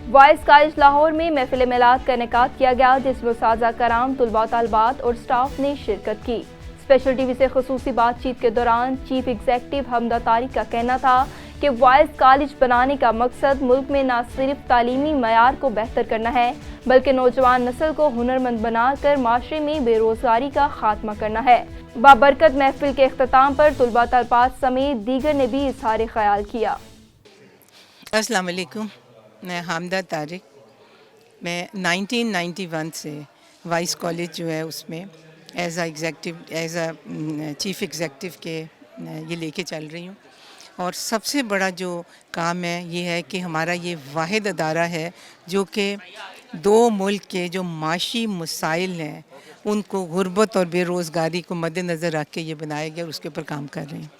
Voice college Lahore میں محفل میلاد کا انعقاد کیا گیا، جس میں اساتذہ کرام، طلباء طالبات اور سٹاف نے شرکت کی۔ اسپیشل ٹی وی سے خصوصی بات چیت کے دوران چیف ایگزیکٹو حمدہ طارق کا کہنا تھا کہ وائس کالج بنانے کا مقصد ملک میں نہ صرف تعلیمی معیار کو بہتر کرنا ہے، بلکہ نوجوان نسل کو ہنرمند بنا کر معاشرے میں بے روزگاری کا خاتمہ کرنا ہے۔ بابرکت محفل کے اختتام پر طلباء طالبات سمیت دیگر نے بھی اظہار خیال کیا۔ السلام علیکم، میں حامدہ طارق، میں 1991 سے وائس کالج جو ہے اس میں ایز اے چیف ایگزیکٹو کے یہ لے کے چل رہی ہوں، اور سب سے بڑا جو کام ہے یہ ہے کہ ہمارا یہ واحد ادارہ ہے جو کہ دو ملک کے جو معاشی مسائل ہیں ان کو غربت اور بے روزگاری کو مد نظر رکھ کے یہ بنایا گیا اور اس کے اوپر کام کر رہے ہیں۔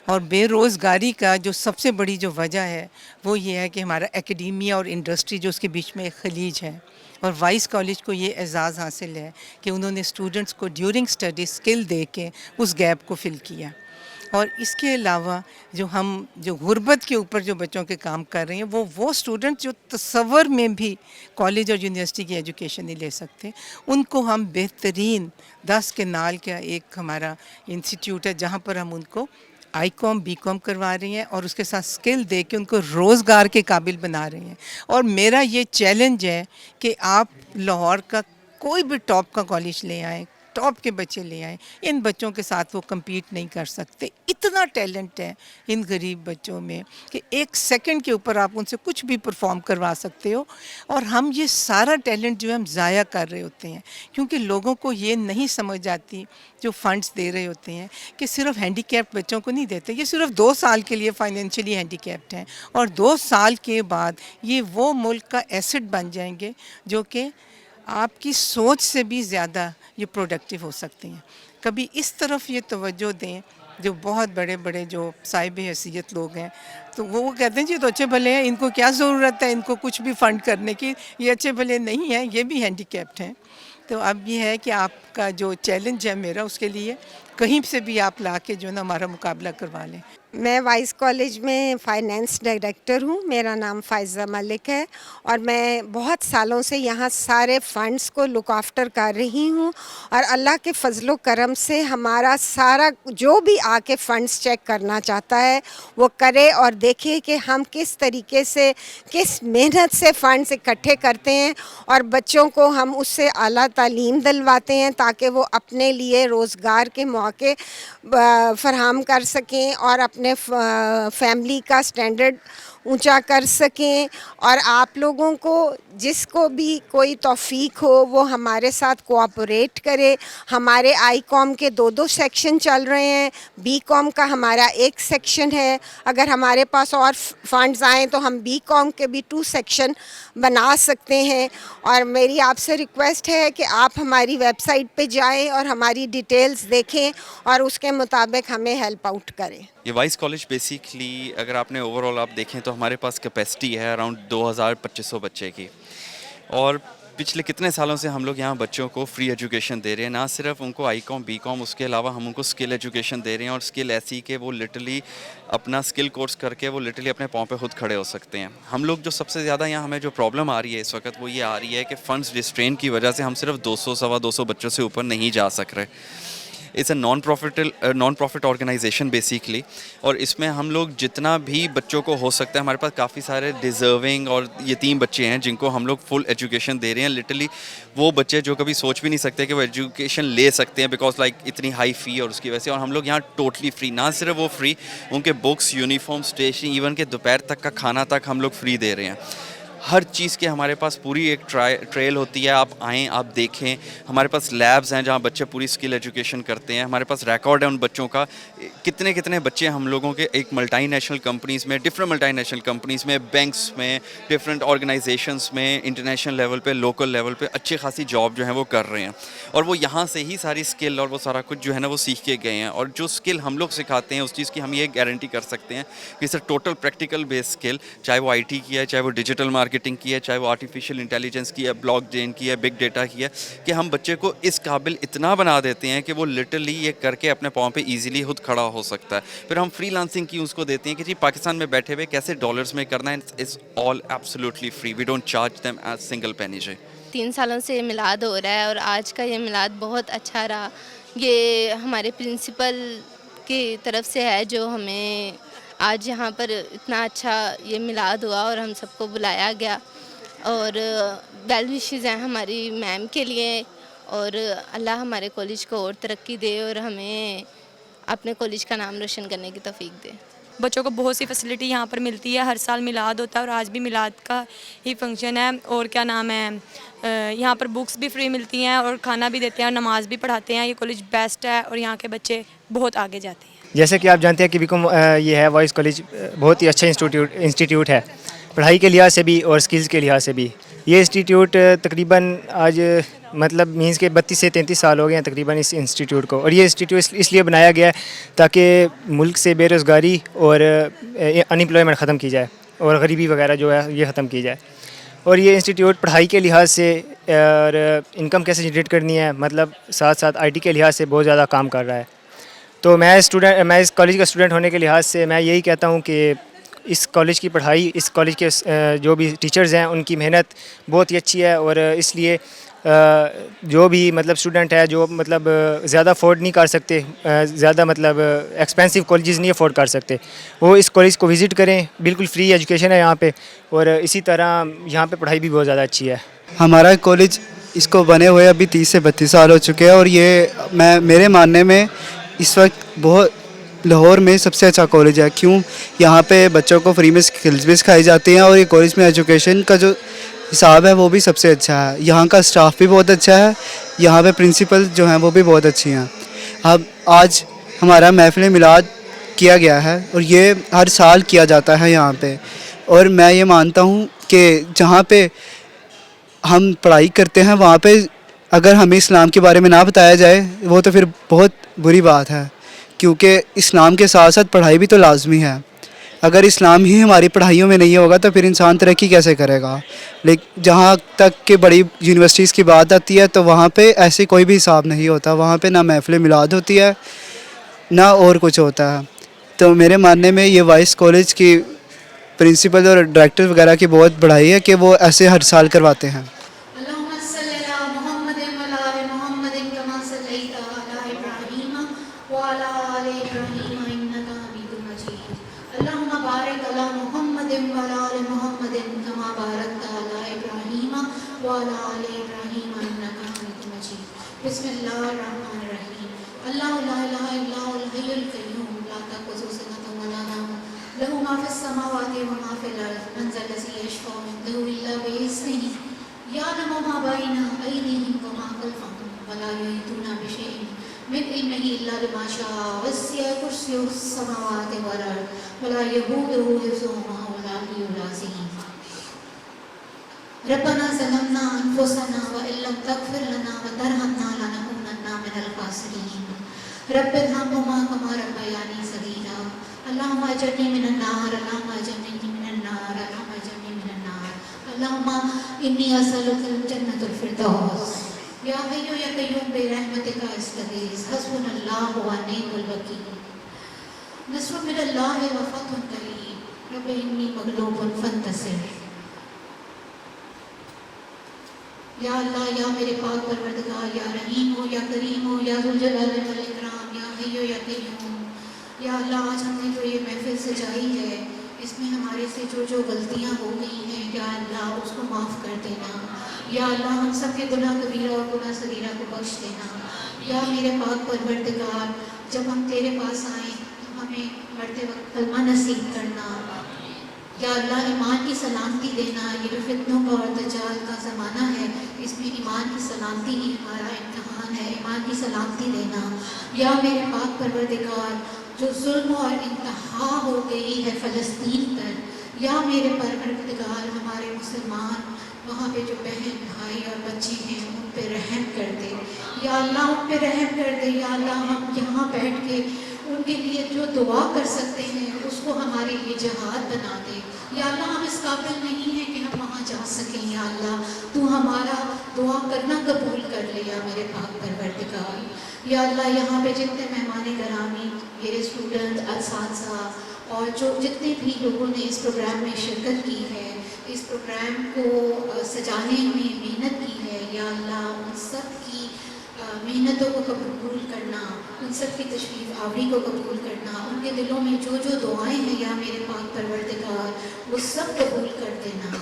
اور بے روزگاری کا جو سب سے بڑی جو وجہ ہے وہ یہ ہے کہ ہمارا اکیڈیمیا اور انڈسٹری جو اس کے بیچ میں ایک خلیج ہے، اور وائس کالج کو یہ اعزاز حاصل ہے کہ انہوں نے اسٹوڈنٹس کو ڈیورنگ اسٹڈی اسکل دے کے اس گیپ کو فل کیا۔ اور اس کے علاوہ جو غربت کے اوپر جو بچوں کے کام کر رہے ہیں وہ اسٹوڈنٹ جو تصور میں بھی کالج اور یونیورسٹی کی ایجوکیشن نہیں لے سکتے، ان کو ہم بہترین 10 کنال کا ایک ہمارا انسٹیٹیوٹ ہے جہاں پر ہم ان کو آئی کام بی کام کروا رہی ہیں اور اس کے ساتھ اسکل دے کے ان کو روزگار کے قابل بنا رہے ہیں۔ اور میرا یہ چیلنج ہے کہ آپ لاہور کا کوئی بھی ٹاپ کا کالج لے آئیں، ٹاپ کے بچے لے آئیں، ان بچوں کے ساتھ وہ کمپیٹ نہیں کر سکتے۔ اتنا ٹیلنٹ ہے ان غریب بچوں میں کہ ایک سیکنڈ کے اوپر آپ ان سے کچھ بھی پرفارم کروا سکتے ہو، اور ہم یہ سارا ٹیلنٹ جو ہے ہم ضائع کر رہے ہوتے ہیں، کیونکہ لوگوں کو یہ نہیں سمجھ آتی جو فنڈز دے رہے ہوتے ہیں کہ صرف ہینڈی کیپڈ بچوں کو نہیں دیتے، یہ صرف 2 سال کے لیے فائنینشلی ہینڈی کیپڈ ہیں، اور 2 سال کے بعد یہ وہ ملک کا ایسٹ بن جائیں گے جو کہ آپ کی سوچ سے بھی زیادہ یہ پروڈکٹیو ہو سکتے ہیں۔ کبھی اس طرف یہ توجہ دیں، جو بہت بڑے بڑے جو صاحب حیثیت لوگ ہیں تو وہ کہتے ہیں جی تو اچھے بھلے ہیں، ان کو کیا ضرورت ہے ان کو کچھ بھی فنڈ کرنے کی، یہ اچھے بھلے نہیں ہیں، یہ بھی ہینڈی کیپڈ ہیں۔ تو اب یہ ہے کہ آپ کا جو چیلنج ہے میرا، اس کے لیے کہیں سے بھی آپ لا کے جو ہے نا ہمارا مقابلہ کروا لیں۔ میں وائس کالج میں فائنینس ڈائریکٹر ہوں، میرا نام فائزہ ملک ہے، اور میں بہت سالوں سے یہاں سارے فنڈز کو لک آفٹر کر رہی ہوں، اور اللہ کے فضل و کرم سے ہمارا سارا جو بھی آ کے فنڈز چیک کرنا چاہتا ہے وہ کرے اور دیکھے کہ ہم کس طریقے سے کس محنت سے فنڈز اکٹھے کرتے ہیں، اور بچوں کو ہم اس سے اعلیٰ تعلیم دلواتے ہیں تاکہ وہ اپنے لیے روزگار کے موقع فراہم کر سکیں اور اپنے فیملی کا سٹینڈرڈ اونچا کر سکیں۔ اور آپ لوگوں کو جس کو بھی کوئی توفیق ہو وہ ہمارے ساتھ کوآپریٹ کرے۔ ہمارے آئی کام کے 2 سیکشن چل رہے ہیں، بی کام کا ہمارا 1 سیکشن ہے، اگر ہمارے پاس اور فنڈز آئیں تو ہم بی کام کے بھی 2 سیکشن بنا سکتے ہیں۔ اور میری آپ سے ریکویسٹ ہے کہ آپ ہماری ویب سائٹ پہ جائیں اور ہماری ڈیٹیلز دیکھیں اور اس کے مطابق ہمیں ہیلپ آؤٹ کریں۔ یہ وائس کالج بیسیکلی اگر آپ نے اوور آل آپ دیکھیں تو ہمارے پاس کیپیسٹی ہے اراؤنڈ 2200 بچے کی، اور پچھلے کتنے سالوں سے ہم لوگ یہاں بچوں کو فری ایجوکیشن دے رہے ہیں، نہ صرف ان کو آئی کام بی کام، اس کے علاوہ ہم ان کو اسکل ایجوکیشن دے رہے ہیں، اور اسکل ایسی کہ وہ لٹرلی اپنا اسکل کورس کر کے وہ لٹرلی اپنے پاؤں پہ خود کھڑے ہو سکتے ہیں۔ ہم لوگ جو سب سے زیادہ یہاں ہمیں جو پرابلم آ رہی ہے اس وقت وہ یہ آ رہی ہے کہ فنڈز ریسٹرین کی وجہ سے ہم صرف 200-250 بچوں سے اوپر نہیں جا سک رہے۔ It's a non profit organisation basically, اور اس میں ہم لوگ جتنا بھی بچوں کو ہو سکتا ہے، ہمارے پاس کافی سارے ڈیزرونگ اور یتیم بچے ہیں جن کو ہم لوگ فل ایجوکیشن دے رہے ہیں۔ لٹرلی وہ بچے جو کبھی سوچ بھی نہیں سکتے کہ وہ ایجوکیشن لے سکتے ہیں بیکاز لائک اتنی ہائی فی اور اس کی وجہ سے، اور ہم لوگ یہاں ٹوٹلی فری، نہ صرف وہ فری، ان کے بکس، یونیفارم، اسٹیشنری، ایون کہ دوپہر تک کا کھانا تک ہم لوگ فری دے رہے ہیں۔ ہر چیز کے ہمارے پاس پوری ایک ٹریل ہوتی ہے، آپ آئیں آپ دیکھیں۔ ہمارے پاس لیبز ہیں جہاں بچے پوری اسکل ایجوکیشن کرتے ہیں، ہمارے پاس ریکارڈ ہے ان بچوں کا، کتنے بچے ہم لوگوں کے ایک ملٹی نیشنل کمپنیز میں، ڈفرینٹ ملٹی نیشنل کمپنیز میں، بینکس میں، ڈفرینٹ آرگنائزیشنس میں، انٹرنیشنل لیول پہ، لوکل لیول پہ اچھی خاصی جاب جو ہے وہ کر رہے ہیں، اور وہ یہاں سے ہی ساری اسکل اور وہ سارا کچھ جو ہے نا وہ سیکھ کے گئے ہیں۔ اور جو اسکل ہم لوگ سکھاتے ہیں اس چیز کی ہم یہ گارنٹی کر سکتے ہیں کہ اسے ٹوٹل پریکٹیکل بیس اسکل، چاہے وہ آئی ٹی کی ہے، چاہے وہ ڈیجیٹل مارکیٹ مارکیٹنگ کی ہے, چاہے وہ آرٹیفیشیل انٹیلیجنس کی ہے, بلاک چین کی ہے, بگ ڈیٹا کی ہے, کہ ہم بچے کو اس قابل اتنا بنا دیتے ہیں کہ وہ لٹرلی یہ کر کے اپنے پاؤں پہ ایزیلی خود کھڑا ہو سکتا ہے. پھر ہم فری لانسنگ کی اس کو دیتے ہیں کہ جی پاکستان میں بیٹھے ہوئے کیسے ڈالرز میں کرنا ہے, it's all absolutely free, we don't charge them as single penny. 3 سالوں سے میلاد ہو رہا ہے اور آج کا یہ میلاد بہت اچھا رہا. یہ ہمارے پرنسپل کی طرف سے ہے جو ہمیں آج یہاں پر اتنا اچھا یہ میلاد ہوا اور ہم سب کو بلایا گیا. اور ویل وشز ہیں ہماری میم کے لیے, اور اللہ ہمارے کالج کو اور ترقی دے اور ہمیں اپنے کالج کا نام روشن کرنے کی توفیق دے. بچوں کو بہت سی فیسلٹی یہاں پر ملتی ہے, ہر سال میلاد ہوتا ہے اور آج بھی میلاد کا ہی فنکشن ہے. اور کیا نام ہے, یہاں پر بکس بھی فری ملتی ہیں اور کھانا بھی دیتے ہیں اور نماز بھی پڑھاتے ہیں. یہ کالج بیسٹ ہے اور یہاں کے بچے بہت آگے جاتے ہیں. جیسے کہ آپ جانتے ہیں کہ بیکم یہ ہے وائس کالج بہت ہی اچھا انسٹیٹیوٹ ہے, پڑھائی کے لحاظ سے بھی اور سکلز کے لحاظ سے بھی. یہ انسٹیٹیوٹ تقریباً آج مطلب مینس کے 32 سے 33 سال ہو گئے ہیں تقریباً اس انسٹیٹیوٹ کو. اور یہ انسٹیٹیوٹ اس لیے بنایا گیا ہے تاکہ ملک سے بے روزگاری اور انمپلائمنٹ ختم کی جائے اور غریبی وغیرہ جو ہے یہ ختم کی جائے. اور یہ انسٹیٹیوٹ پڑھائی کے لحاظ سے اور انکم کیسے جنریٹ کرنی ہے, مطلب ساتھ ساتھ آئی ٹی کے لحاظ سے بہت زیادہ کام کر رہا ہے. تو میں اس کالج کا اسٹوڈنٹ ہونے کے لحاظ سے میں یہی کہتا ہوں کہ اس کالج کی پڑھائی, اس کالج کے جو بھی ٹیچرز ہیں ان کی محنت بہت ہی اچھی ہے. اور اس لیے جو بھی مطلب اسٹوڈنٹ ہے جو مطلب زیادہ افورڈ نہیں کر سکتے, زیادہ مطلب ایکسپینسو کالجز نہیں افورڈ کر سکتے, وہ اس کالج کو وزٹ کریں. بالکل فری ایجوکیشن ہے یہاں پہ, اور اسی طرح یہاں پہ پڑھائی بھی بہت زیادہ اچھی ہے. ہمارا کالج اس کو بنے ہوئے ابھی 30 سے 32 سال ہو چکے ہیں, اور یہ میرے ماننے میں اس وقت بہت لاہور میں سب سے اچھا کالج ہے. کیوں؟ یہاں پہ بچوں کو فری میں سکلز بھی سکھائی جاتی ہیں, اور یہ کالج میں ایجوکیشن کا جو حساب ہے وہ بھی سب سے اچھا ہے. یہاں کا اسٹاف بھی بہت اچھا ہے, یہاں پہ پرنسپل جو ہیں وہ بھی بہت اچھی ہیں. اب آج ہمارا محفل میلاد کیا گیا ہے اور یہ ہر سال کیا جاتا ہے یہاں پہ. اور میں یہ مانتا ہوں کہ جہاں پہ ہم پڑھائی کرتے ہیں وہاں پہ اگر ہمیں اسلام کے بارے میں نہ بتایا جائے وہ تو پھر بہت بری بات ہے, کیونکہ اسلام کے ساتھ ساتھ پڑھائی بھی تو لازمی ہے. اگر اسلام ہی ہماری پڑھائیوں میں نہیں ہوگا تو پھر انسان ترقی کیسے کرے گا. لیکن جہاں تک کہ بڑی یونیورسٹیز کی بات آتی ہے تو وہاں پہ ایسے کوئی بھی حساب نہیں ہوتا, وہاں پہ نہ محفل میلاد ہوتی ہے نہ اور کچھ ہوتا ہے. تو میرے ماننے میں یہ وائس کالج کی پرنسپل اور ڈائریکٹر وغیرہ کی بہت بڑائی ہے کہ وہ ایسے ہر سال کرواتے ہیں. بسم اللہ الرحمن الرحیم. اللہ لا الہ الا هو الحی القیوم لا تأخذه سنة ولا نوم له ما في السماوات وما في الأرض من ذا الذي يشفع عنده إلا بإذنه يعلم ما بين أيديهم وما خلفهم ولا يحيطون بشيء من علمه إلا بما شاء وسع كرسيه السماوات والأرض ولا يئوده حفظهما ولا العلي العظيم. ربنا ظلمنا انفسنا وان لم تغفر لنا وترحمنا لنكونن من الخاسرين. رب ارحمهما كما ربياني صغيرا. اللهم اجرني من النار, اللهم اجرني من النار, اللهم اجرني من النار. اللهم اني اسالك الجنة الفردوس. يا حي يا قيوم برحمتك استغيث. حسبنا الله ونعم الوكيل. نصر من الله وفتح قريب. رب اني مغلوب فانتصر. یا اللہ, یا میرے پاک پروردگار, یا رحیم ہو یا کریم ہو, یا ذوالجلال والاکرام, یا حی یا قیوم. یا اللہ, آج ہم نے جو یہ محفل سجائی ہے اس میں ہمارے سے جو غلطیاں ہو گئی ہیں یا اللہ اس کو معاف کر دینا. یا اللہ, ہم سب کے گناہ کبیرہ اور گناہ صغیرہ کو بخش دینا. یا میرے پاک پروردگار, جب ہم تیرے پاس آئیں تو ہمیں مرتے وقت کلمہ نصیب کرنا. یا اللہ, ایمان کی سلامتی دینا. یہ جو فتنوں کا اور دجال کا زمانہ ہے اس میں ایمان کی سلامتی ہی ہمارا امتحان ہے, ایمان کی سلامتی دینا. یا میرے پاک پروردگار, جو ظلم اور انتہا ہو گئی ہے فلسطین پر, یا میرے پروردگار ہمارے مسلمان وہاں پہ جو بہن بھائی اور بچے ہیں ان پہ رحم کر دے. یا اللہ, ان پہ رحم کر دے. یا اللہ, ہم یہاں بیٹھ کے ان کے لیے جو دعا کر سکتے ہیں اس کو ہمارے لیے جہاد بنا دے. یا اللہ ہم اس قابل نہیں ہیں کہ ہم وہاں جا سکیں. یا اللہ تو ہمارا دعا کرنا قبول کر لے یا میرے پاک پروردگار. یا اللہ یہاں پہ جتنے مہمان گرامی، میرے اسٹوڈنٹ، اساتذہ اور جو جتنے بھی لوگوں نے اس پروگرام میں شرکت کی ہے، اس پروگرام کو سجانے میں محنت کی ہے، یا اللہ ان سب کی محنتوں کو قبول کرنا، ان سب کی تشریف آوری کو قبول کرنا، ان کے دلوں میں جو جو دعائیں ہیں یا میرے پاک پروردگار وہ سب قبول کر دینا.